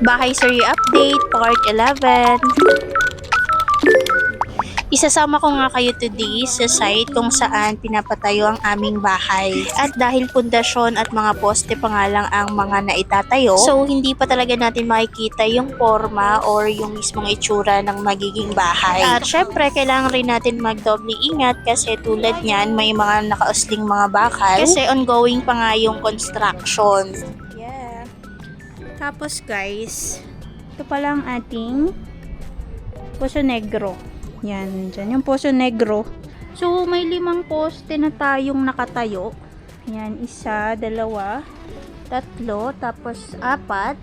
Bahay Survey Update Part 11. Isasama ko nga kayo today sa site kung saan pinapatayo ang aming bahay. At dahil pundasyon at mga poste pa nga lang ang mga naitatayo, so hindi pa talaga natin makikita yung forma or yung mismong itsura ng magiging bahay. At syempre, kailangan rin natin magdoble ingat kasi tulad niyan, may mga nakausling mga bakal kasi ongoing pa nga yung construction. Yeah. Tapos guys, ito pala ang ating Poso Negro. Yan, dyan yung Poso Negro. So, may 5 poste na tayong nakatayo. Yan, 1, 2, 3, tapos 4.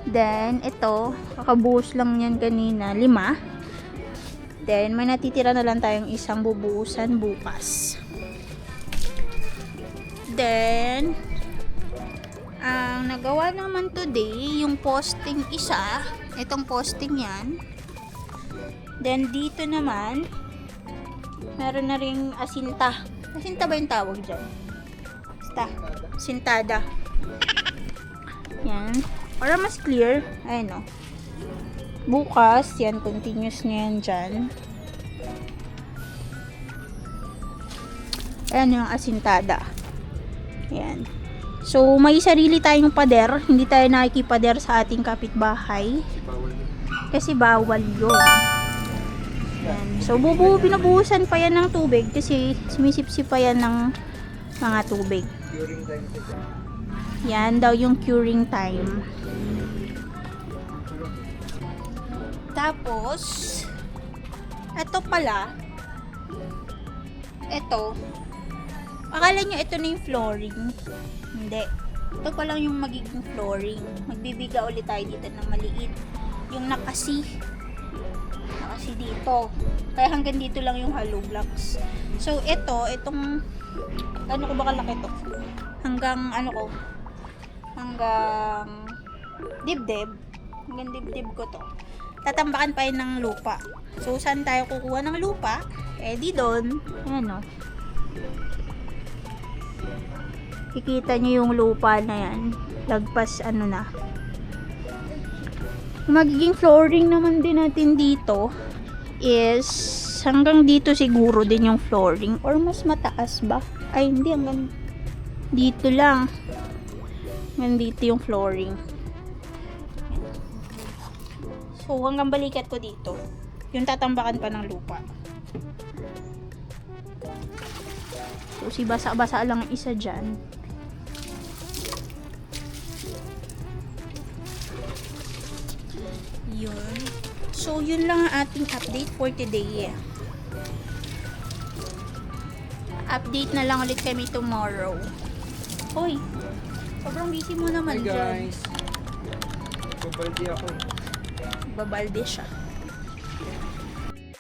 Then, ito, kakabuhos lang yan kanina, 5. Then, may natitira na lang tayong isang bubuhusan bukas. Then, ang nagawa naman today, yung posting isa, itong posting yan. Then, dito naman, meron na ring asinta. Asinta ba yung tawag dyan? Basta, sintada. Yan. Para mas clear, ayun o. Bukas, yan, continuous na yan dyan. Ayan yung asintada. Yan. So, may sarili tayong pader. Hindi tayo nakikipader sa ating kapitbahay. Kasi bawal yun. Yan. So, binubuhusan pa yan ng tubig kasi sumisipsip pa yan ng mga tubig. Yan daw yung curing time. Tapos, ito pala, ito, akala nyo ito na yung flooring. Hindi. Ito pa lang yung magiging flooring. Magbibiga ulit tayo dito ng maliit. Yung nakasi dito. Kaya hanggang dito lang yung hollow blocks. So, itong, ano ko ba kalaki to? Hanggang dibdib. Hanggang dibdib ko to. Tatambakan pa yun ng lupa. So, saan tayo kukuha ng lupa? Eh, di doon. Ayan o. Kikita nyo yung lupa na yan. Lagpas na. Magiging flooring naman din natin dito is hanggang dito siguro din yung flooring or mas mataas ba? Ay hindi, hanggang dito lang. Hanggang dito yung flooring. So hanggang balikat ko dito. Yung tatambakan pa ng lupa. So si basa-basa lang ang isa dyan. Yun. So, yun lang ang ating update for today. Update na lang ulit kami tomorrow. Hoy, sobrang busy mo naman dyan. Hey guys, babaldi ako. Babalde siya.